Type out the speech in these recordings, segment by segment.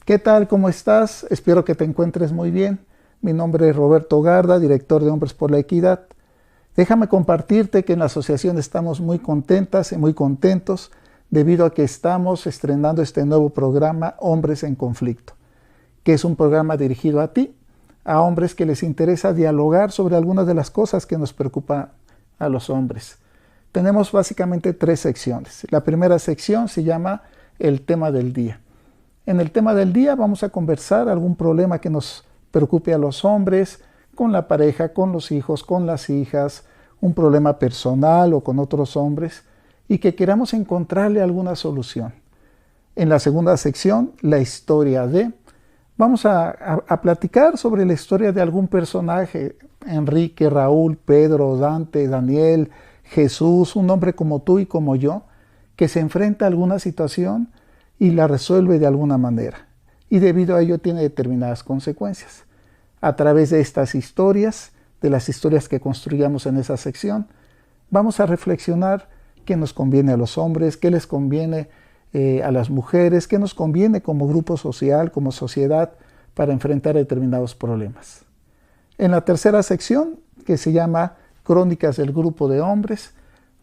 ¿Qué tal? ¿Cómo estás? Espero que te encuentres muy bien. Mi nombre es Roberto Garda, director de Hombres por la Equidad. Déjame compartirte que en la asociación estamos muy contentas y muy contentos debido a que estamos estrenando este nuevo programa Hombres en Conflicto, que es un programa dirigido a ti, a hombres que les interesa dialogar sobre algunas de las cosas que nos preocupan a los hombres. Tenemos básicamente 3 secciones. La primera sección se llama El tema del día. En el tema del día vamos a conversar algún problema que nos preocupe a los hombres, con la pareja, con los hijos, con las hijas, un problema personal o con otros hombres, y que queramos encontrarle alguna solución. En la segunda sección, la historia de, vamos a platicar sobre la historia de algún personaje, Enrique, Raúl, Pedro, Dante, Daniel, Jesús, un hombre como tú y como yo, que se enfrenta a alguna situación y la resuelve de alguna manera, y debido a ello tiene determinadas consecuencias. A través de estas historias, de las historias que construyamos en esa sección, vamos a reflexionar qué nos conviene a los hombres, qué les conviene a las mujeres, qué nos conviene como grupo social, como sociedad, para enfrentar determinados problemas. En la tercera sección, que se llama Crónicas del Grupo de Hombres,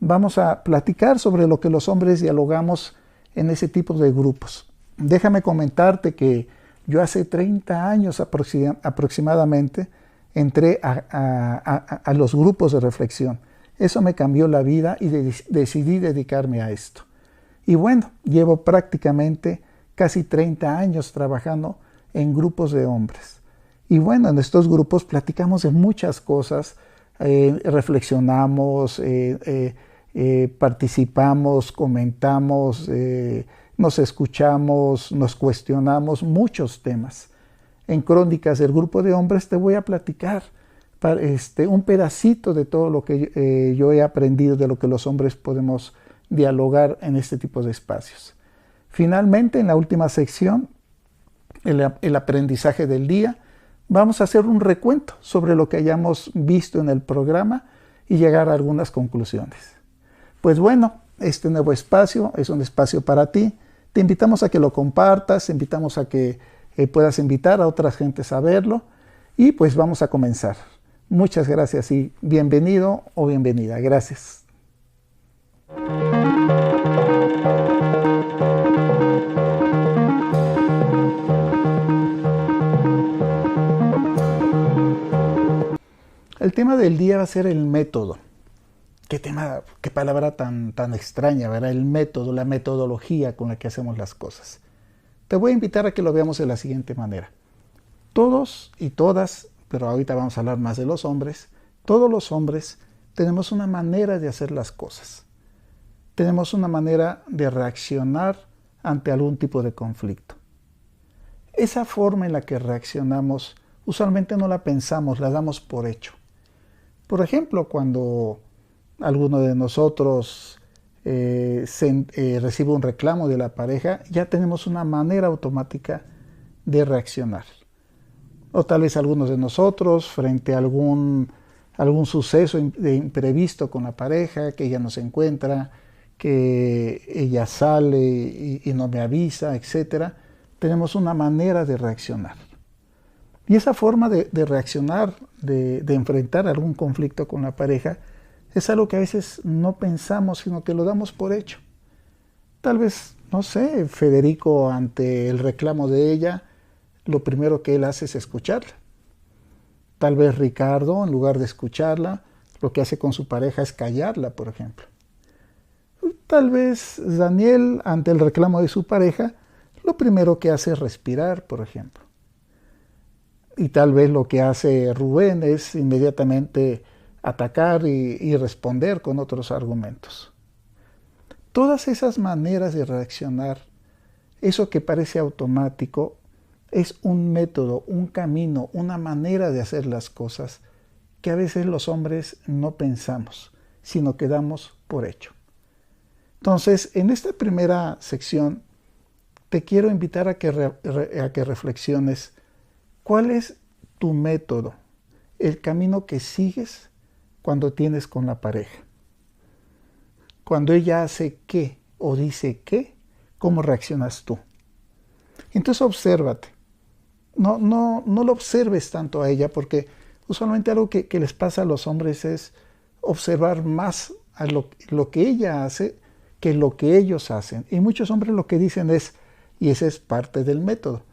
vamos a platicar sobre lo que los hombres dialogamos en ese tipo de grupos. Déjame comentarte que yo hace 30 años aproximadamente entré a los grupos de reflexión. Eso me cambió la vida y decidí dedicarme a esto. Y bueno, llevo prácticamente casi 30 años trabajando en grupos de hombres. Y bueno, en estos grupos platicamos de muchas cosas, reflexionamos, participamos, comentamos, nos escuchamos, nos cuestionamos muchos temas. En Crónicas del Grupo de Hombres te voy a platicar un pedacito de todo lo que yo he aprendido, de lo que los hombres podemos dialogar en este tipo de espacios. Finalmente, en la última sección, el aprendizaje del día, vamos a hacer un recuento sobre lo que hayamos visto en el programa y llegar a algunas conclusiones. Pues bueno, este nuevo espacio es un espacio para ti. Te invitamos a que lo compartas, te invitamos a que puedas invitar a otras gentes a verlo y pues vamos a comenzar. Muchas gracias y bienvenido o bienvenida. Gracias. El tema del día va a ser el método. Qué palabra tan extraña, ¿verdad? El método, la metodología con la que hacemos las cosas. Te voy a invitar a que lo veamos de la siguiente manera. Todos y todas, pero ahorita vamos a hablar más de los hombres, todos los hombres tenemos una manera de hacer las cosas. Tenemos una manera de reaccionar ante algún tipo de conflicto. Esa forma en la que reaccionamos, usualmente no la pensamos, la damos por hecho. Por ejemplo, cuando alguno de nosotros recibe un reclamo de la pareja, ya tenemos una manera automática de reaccionar. O tal vez algunos de nosotros, frente a algún suceso de imprevisto con la pareja, que ella no se encuentra, que ella sale y no me avisa, etc., tenemos una manera de reaccionar. Y esa forma de reaccionar, de enfrentar algún conflicto con la pareja, es algo que a veces no pensamos, sino que lo damos por hecho. Tal vez, no sé, Federico, ante el reclamo de ella, lo primero que él hace es escucharla. Tal vez Ricardo, en lugar de escucharla, lo que hace con su pareja es callarla, por ejemplo. Tal vez Daniel, ante el reclamo de su pareja, lo primero que hace es respirar, por ejemplo. Y tal vez lo que hace Rubén es inmediatamente atacar y responder con otros argumentos. Todas esas maneras de reaccionar, eso que parece automático, es un método, un camino, una manera de hacer las cosas que a veces los hombres no pensamos, sino que damos por hecho. Entonces, en esta primera sección, te quiero invitar a que reflexiones cuál es tu método, el camino que sigues cuando tienes con la pareja. Cuando ella hace qué o dice qué, ¿cómo reaccionas tú? Entonces obsérvate. No lo observes tanto a ella, porque usualmente algo que les pasa a los hombres es observar más a lo que ella hace que lo que ellos hacen. Y muchos hombres lo que dicen es, y ese es parte del método,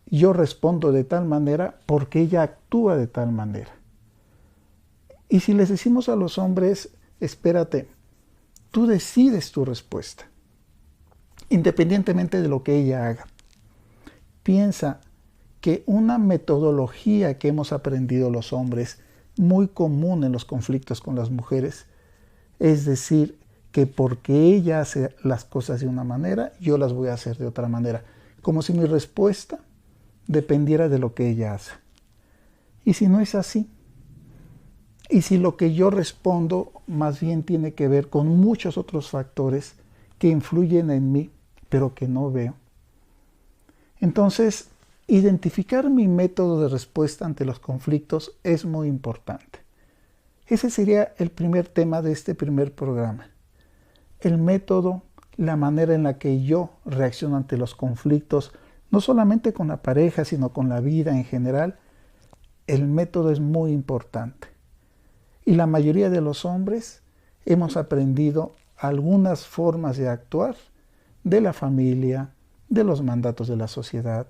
yo respondo de tal manera porque ella actúa de tal manera. Y si les decimos a los hombres, espérate, tú decides tu respuesta, independientemente de lo que ella haga. Piensa que una metodología que hemos aprendido los hombres, muy común en los conflictos con las mujeres, es decir, que porque ella hace las cosas de una manera, yo las voy a hacer de otra manera, como si mi respuesta dependiera de lo que ella hace. Y si no es así, y si lo que yo respondo más bien tiene que ver con muchos otros factores que influyen en mí, pero que no veo, entonces identificar mi método de respuesta ante los conflictos es muy importante. Ese sería el primer tema de este primer programa. El método, la manera en la que yo reacciono ante los conflictos, no solamente con la pareja, sino con la vida en general, el método es muy importante. Y la mayoría de los hombres hemos aprendido algunas formas de actuar de la familia, de los mandatos de la sociedad,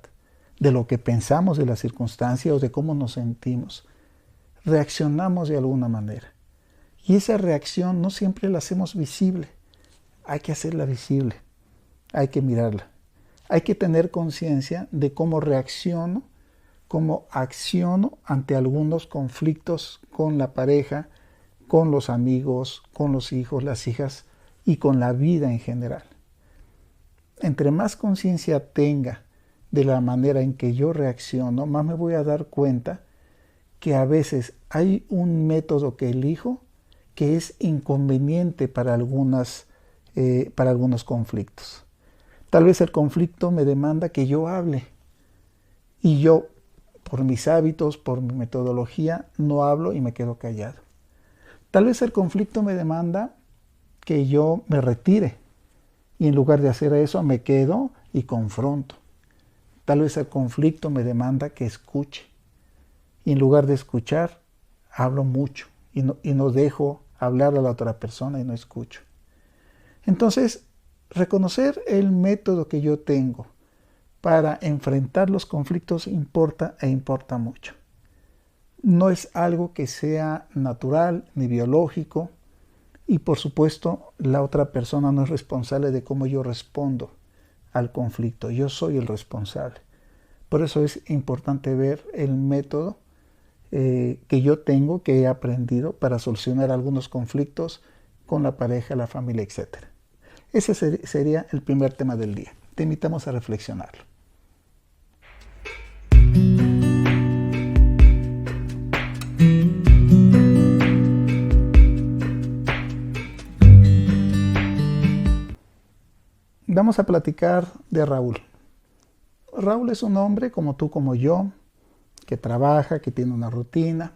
de lo que pensamos de la circunstancia o de cómo nos sentimos. Reaccionamos de alguna manera. Y esa reacción no siempre la hacemos visible. Hay que hacerla visible. Hay que mirarla. Hay que tener conciencia de cómo reacciono, cómo acciono ante algunos conflictos con la pareja, con los amigos, con los hijos, las hijas y con la vida en general. Entre más conciencia tenga de la manera en que yo reacciono, más me voy a dar cuenta que a veces hay un método que elijo que es inconveniente para algunos conflictos. Tal vez el conflicto me demanda que yo hable y yo, por mis hábitos, por mi metodología, no hablo y me quedo callado. Tal vez el conflicto me demanda que yo me retire y en lugar de hacer eso me quedo y confronto. Tal vez el conflicto me demanda que escuche y en lugar de escuchar hablo mucho y no dejo hablar a la otra persona y no escucho. Entonces, reconocer el método que yo tengo para enfrentar los conflictos importa e importa mucho. No es algo que sea natural ni biológico y por supuesto la otra persona no es responsable de cómo yo respondo al conflicto. Yo soy el responsable. Por eso es importante ver el método que yo tengo, que he aprendido para solucionar algunos conflictos con la pareja, la familia, etc. Ese sería el primer tema del día. Te invitamos a reflexionarlo. Vamos a platicar de Raúl. Raúl es un hombre como tú, como yo, que trabaja, que tiene una rutina,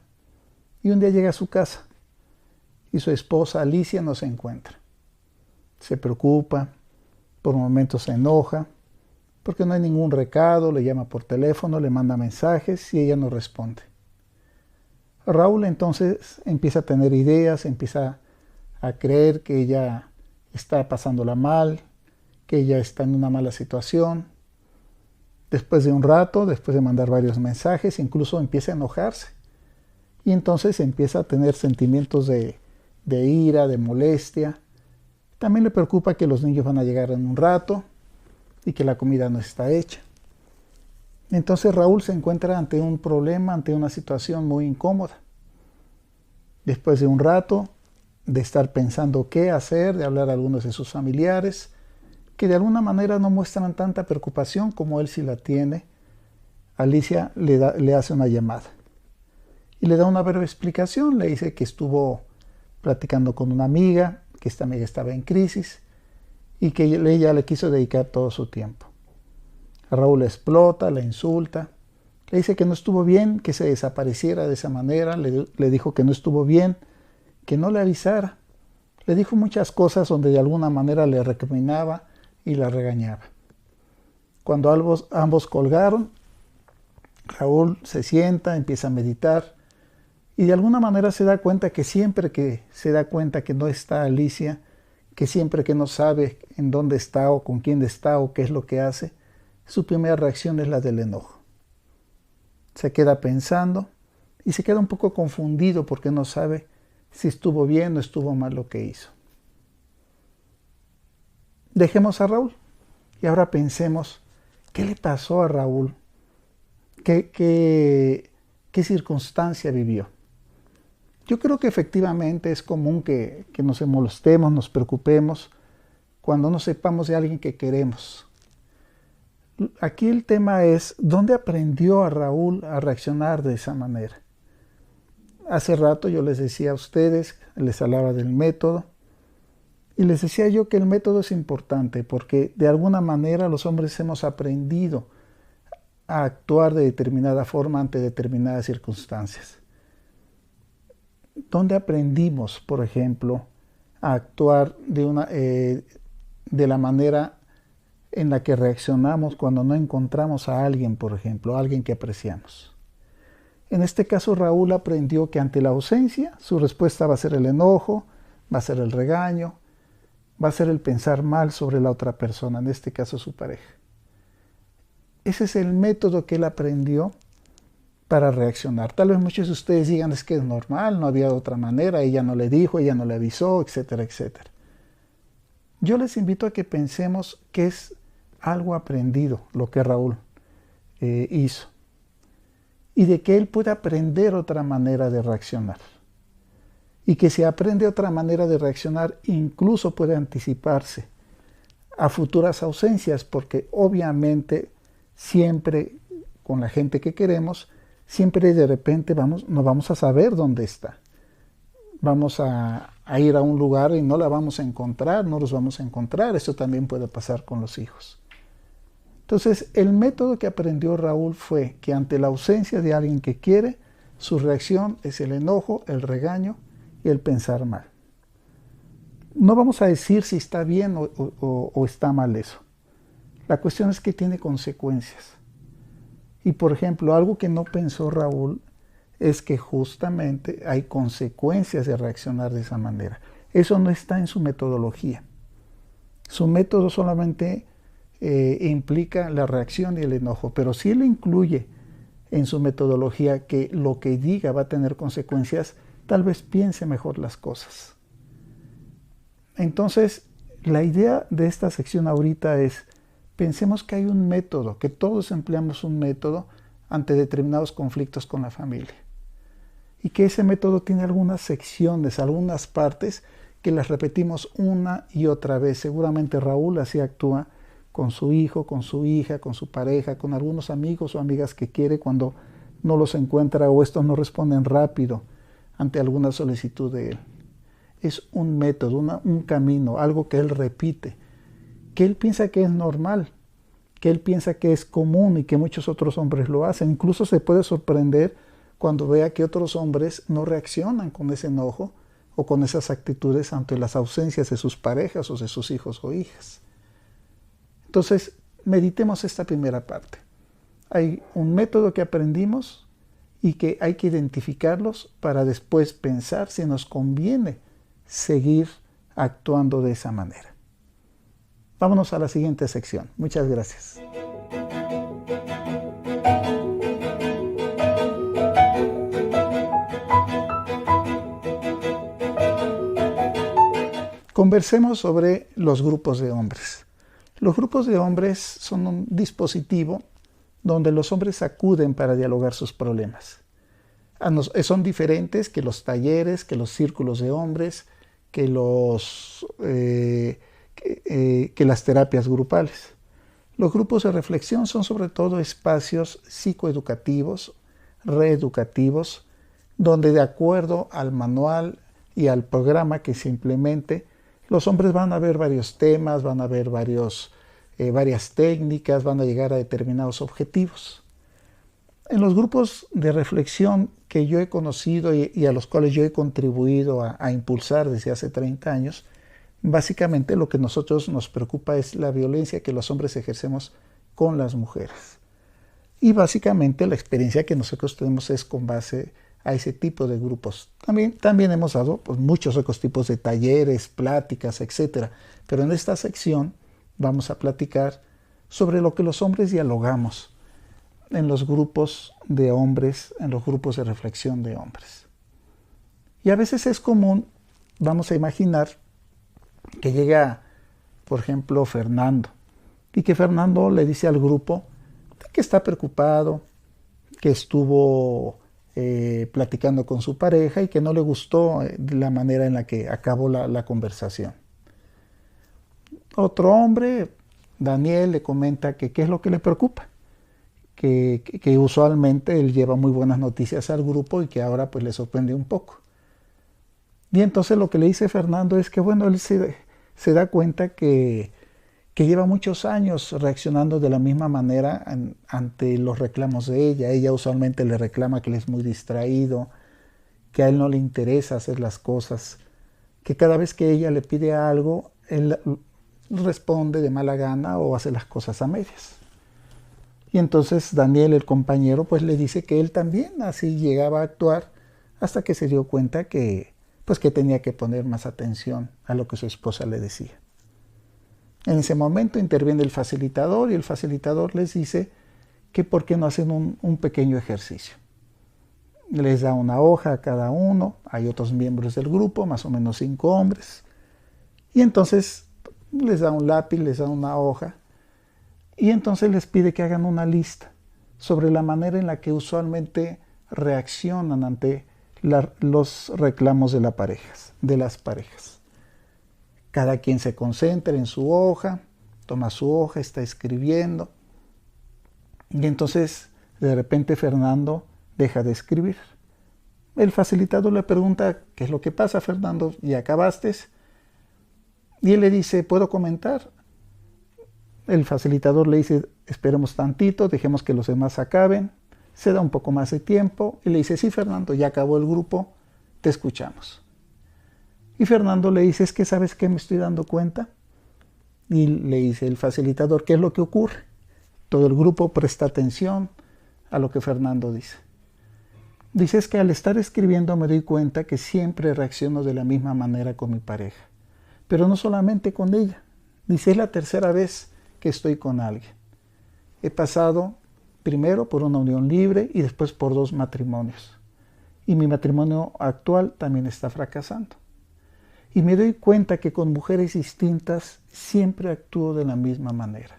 y un día llega a su casa y su esposa Alicia no se encuentra. Se preocupa, por momentos se enoja, porque no hay ningún recado, le llama por teléfono, le manda mensajes y ella no responde. Raúl entonces empieza a tener ideas, empieza a creer que ella está pasándola mal, que ella está en una mala situación. Después de un rato, después de mandar varios mensajes, incluso empieza a enojarse. Y entonces empieza a tener sentimientos de ira, de molestia. También le preocupa que los niños van a llegar en un rato y que la comida no está hecha. Entonces Raúl se encuentra ante un problema, ante una situación muy incómoda. Después de un rato de estar pensando qué hacer, de hablar a algunos de sus familiares, que de alguna manera no muestran tanta preocupación como él sí la tiene, Alicia le hace una llamada y le da una breve explicación. Le dice que estuvo platicando con una amiga, que esta amiga estaba en crisis y que ella le quiso dedicar todo su tiempo. Raúl explota, la insulta, le dice que no estuvo bien que se desapareciera de esa manera, le dijo que no estuvo bien, que no le avisara. Le dijo muchas cosas donde de alguna manera le recriminaba y la regañaba. Cuando ambos colgaron, Raúl se sienta, empieza a meditar y de alguna manera se da cuenta que siempre que se da cuenta que no está Alicia, que siempre que no sabe en dónde está o con quién está o qué es lo que hace, su primera reacción es la del enojo. Se queda pensando y se queda un poco confundido porque no sabe si estuvo bien o estuvo mal lo que hizo. Dejemos a Raúl y ahora pensemos, ¿qué le pasó a Raúl? ¿Qué circunstancia vivió? Yo creo que efectivamente es común que nos molestemos, nos preocupemos cuando no sepamos de alguien que queremos. Aquí el tema es, ¿dónde aprendió a Raúl a reaccionar de esa manera? Hace rato yo les decía a ustedes, les hablaba del método, y les decía yo que el método es importante porque de alguna manera los hombres hemos aprendido a actuar de determinada forma ante determinadas circunstancias. ¿Dónde aprendimos, por ejemplo, a actuar de la manera en la que reaccionamos cuando no encontramos a alguien, por ejemplo, a alguien que apreciamos? En este caso, Raúl aprendió que ante la ausencia, su respuesta va a ser el enojo, va a ser el regaño, va a ser el pensar mal sobre la otra persona, en este caso su pareja. Ese es el método que él aprendió para reaccionar. Tal vez muchos de ustedes digan, es que es normal, no había otra manera, ella no le dijo, ella no le avisó, etcétera, etcétera. Yo les invito a que pensemos que es algo aprendido lo que Raúl hizo y de que él puede aprender otra manera de reaccionar. Y que si aprende otra manera de reaccionar, incluso puede anticiparse a futuras ausencias, porque obviamente siempre con la gente que queremos, siempre de repente no vamos a saber dónde está. Vamos a ir a un lugar y no la vamos a encontrar, no los vamos a encontrar. Eso también puede pasar con los hijos. Entonces, el método que aprendió Raúl fue que ante la ausencia de alguien que quiere, su reacción es el enojo, el regaño y el pensar mal. No vamos a decir si está bien o está mal eso. La cuestión es que tiene consecuencias. Y por ejemplo, algo que no pensó Raúl es que justamente hay consecuencias de reaccionar de esa manera. Eso no está en su metodología. Su método solamente implica la reacción y el enojo, pero si él incluye en su metodología que lo que diga va a tener consecuencias, tal vez piense mejor las cosas. Entonces, la idea de esta sección ahorita es, pensemos que hay un método, que todos empleamos un método ante determinados conflictos con la familia. Y que ese método tiene algunas secciones, algunas partes que las repetimos una y otra vez. Seguramente Raúl así actúa con su hijo, con su hija, con su pareja, con algunos amigos o amigas que quiere cuando no los encuentra o estos no responden rápido ante alguna solicitud de él. Es un método, un camino, algo que él repite, que él piensa que es normal, que él piensa que es común y que muchos otros hombres lo hacen. Incluso se puede sorprender cuando vea que otros hombres no reaccionan con ese enojo o con esas actitudes ante las ausencias de sus parejas o de sus hijos o hijas. Entonces, meditemos esta primera parte. Hay un método que aprendimos y que hay que identificarlos para después pensar si nos conviene seguir actuando de esa manera. Vámonos a la siguiente sección. Muchas gracias. Conversemos sobre los grupos de hombres. Los grupos de hombres son un dispositivo donde los hombres acuden para dialogar sus problemas. Son diferentes que los talleres, que los círculos de hombres, que las terapias grupales. Los grupos de reflexión son sobre todo espacios psicoeducativos, reeducativos, donde de acuerdo al manual y al programa que se implemente, los hombres van a ver varios temas, van a ver varias técnicas, van a llegar a determinados objetivos. En los grupos de reflexión que yo he conocido y a los cuales yo he contribuido a impulsar desde hace 30 años, básicamente lo que a nosotros nos preocupa es la violencia que los hombres ejercemos con las mujeres. Y básicamente la experiencia que nosotros tenemos es con base a ese tipo de grupos. También hemos dado pues, muchos otros tipos de talleres, pláticas, etc. Pero en esta sección vamos a platicar sobre lo que los hombres dialogamos en los grupos de hombres, en los grupos de reflexión de hombres. Y a veces es común, vamos a imaginar, que llega, por ejemplo, Fernando, y que Fernando le dice al grupo que está preocupado, que estuvo platicando con su pareja y que no le gustó la manera en la que acabó la conversación. Otro hombre, Daniel, le comenta que qué es lo que le preocupa, que usualmente él lleva muy buenas noticias al grupo y que ahora pues le sorprende un poco. Y entonces lo que le dice Fernando es que bueno, él se da cuenta que lleva muchos años reaccionando de la misma manera ante los reclamos de ella. Ella usualmente le reclama que él es muy distraído, que a él no le interesa hacer las cosas, que cada vez que ella le pide algo, él responde de mala gana o hace las cosas a medias. Y entonces Daniel, el compañero, pues le dice que él también así llegaba a actuar hasta que se dio cuenta que tenía que poner más atención a lo que su esposa le decía. En ese momento interviene el facilitador y el facilitador les dice que por qué no hacen un pequeño ejercicio. Les da una hoja a cada uno, hay otros miembros del grupo, más o menos 5 hombres, y entonces les da un lápiz, les da una hoja, y entonces les pide que hagan una lista sobre la manera en la que usualmente reaccionan ante los reclamos de las parejas. Cada quien se concentra en su hoja, toma su hoja, está escribiendo. Y entonces, de repente, Fernando deja de escribir. El facilitador le pregunta, ¿qué es lo que pasa, Fernando? ¿Ya acabaste? Y él le dice, ¿puedo comentar? El facilitador le dice, esperemos tantito, dejemos que los demás acaben. Se da un poco más de tiempo y le dice, sí, Fernando, ya acabó el grupo, te escuchamos. Y Fernando le dice, es que ¿sabes qué me estoy dando cuenta? Y le dice el facilitador, ¿qué es lo que ocurre? Todo el grupo presta atención a lo que Fernando dice. Dice, es que al estar escribiendo me doy cuenta que siempre reacciono de la misma manera con mi pareja. Pero no solamente con ella. Dice, es la tercera vez que estoy con alguien. He pasado primero por una unión libre y después por 2 matrimonios. Y mi matrimonio actual también está fracasando. Y me doy cuenta que con mujeres distintas siempre actúo de la misma manera.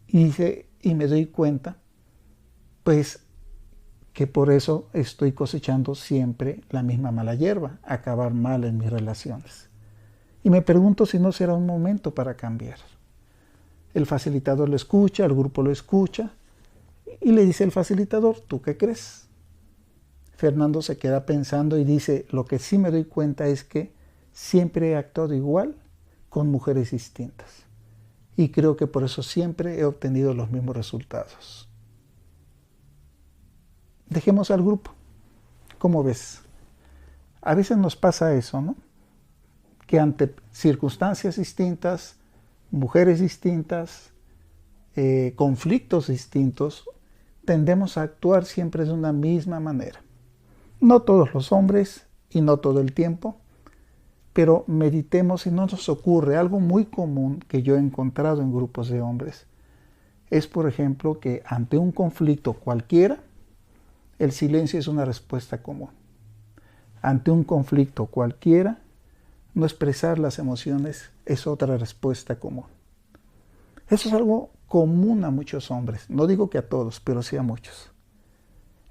Y me doy cuenta, pues, que por eso estoy cosechando siempre la misma mala hierba, acabar mal en mis relaciones. Y me pregunto si no será un momento para cambiar. El facilitador lo escucha, el grupo lo escucha, y le dice el facilitador, ¿tú qué crees? Fernando se queda pensando y dice, lo que sí me doy cuenta es que siempre he actuado igual con mujeres distintas. Y creo que por eso siempre he obtenido los mismos resultados. Dejemos al grupo. ¿Cómo ves? A veces nos pasa eso, ¿no? Que ante circunstancias distintas, mujeres distintas, conflictos distintos, tendemos a actuar siempre de una misma manera. No todos los hombres y no todo el tiempo, pero meditemos si no nos ocurre algo muy común que yo he encontrado en grupos de hombres. Es, por ejemplo, que ante un conflicto cualquiera, el silencio es una respuesta común. Ante un conflicto cualquiera, no expresar las emociones es otra respuesta común. Eso es algo común a muchos hombres. No digo que a todos, pero sí a muchos.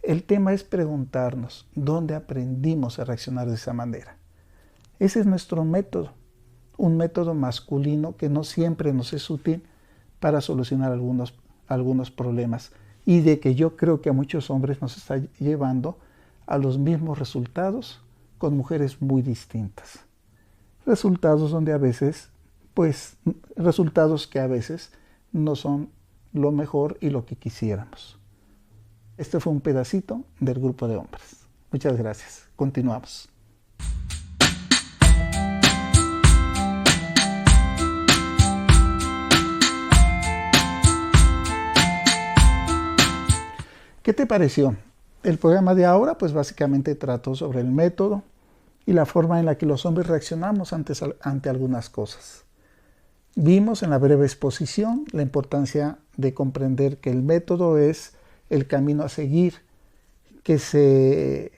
El tema es preguntarnos dónde aprendimos a reaccionar de esa manera. Ese es nuestro método, un método masculino que no siempre nos es útil para solucionar algunos problemas y de que yo creo que a muchos hombres nos está llevando a los mismos resultados con mujeres muy distintas. Resultados donde a veces, resultados que a veces no son lo mejor y lo que quisiéramos. Este fue un pedacito del grupo de hombres. Muchas gracias. Continuamos. ¿Qué te pareció? El programa de ahora pues básicamente trató sobre el método y la forma en la que los hombres reaccionamos ante algunas cosas. Vimos en la breve exposición la importancia de comprender que el método es el camino a seguir que se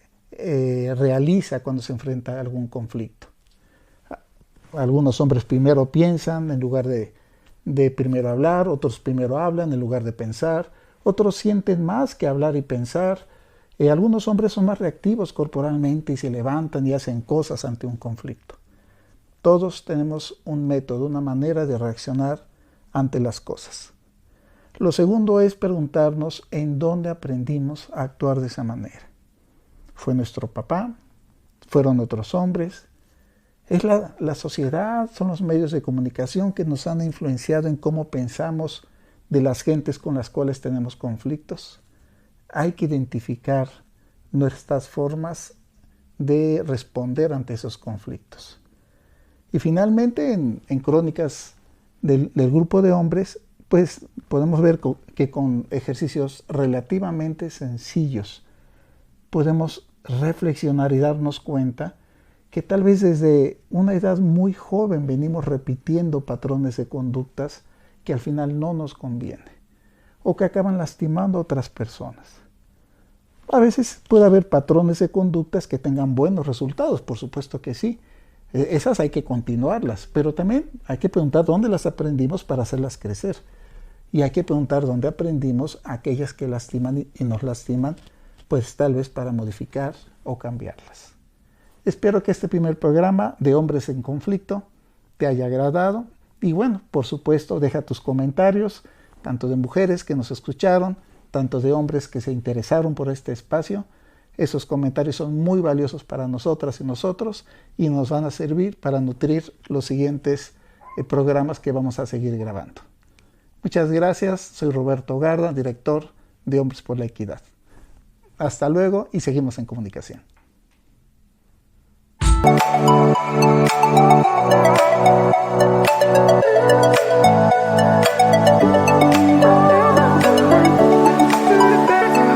realiza cuando se enfrenta a algún conflicto. Algunos hombres primero piensan en lugar de primero hablar, otros primero hablan en lugar de pensar, otros sienten más que hablar y pensar. Algunos hombres son más reactivos corporalmente y se levantan y hacen cosas ante un conflicto. Todos tenemos un método, una manera de reaccionar ante las cosas. Lo segundo es preguntarnos en dónde aprendimos a actuar de esa manera. ¿Fue nuestro papá? ¿Fueron otros hombres? ¿Es la sociedad? ¿Son los medios de comunicación que nos han influenciado en cómo pensamos de las gentes con las cuales tenemos conflictos? Hay que identificar nuestras formas de responder ante esos conflictos. Y finalmente, en Crónicas del grupo de hombres, pues podemos ver que con ejercicios relativamente sencillos podemos reflexionar y darnos cuenta que tal vez desde una edad muy joven venimos repitiendo patrones de conductas que al final no nos conviene o que acaban lastimando a otras personas. A veces puede haber patrones de conductas que tengan buenos resultados, por supuesto que sí. Esas hay que continuarlas, pero también hay que preguntar dónde las aprendimos para hacerlas crecer. Y hay que preguntar dónde aprendimos aquellas que lastiman y nos lastiman, pues tal vez para modificar o cambiarlas. Espero que este primer programa de Hombres en Conflicto te haya agradado. Y bueno, por supuesto, deja tus comentarios, tanto de mujeres que nos escucharon, tanto de hombres que se interesaron por este espacio. Esos comentarios son muy valiosos para nosotras y nosotros y nos van a servir para nutrir los siguientes programas que vamos a seguir grabando. Muchas gracias. Soy Roberto Garda, director de Hombres por la Equidad. Hasta luego y seguimos en comunicación.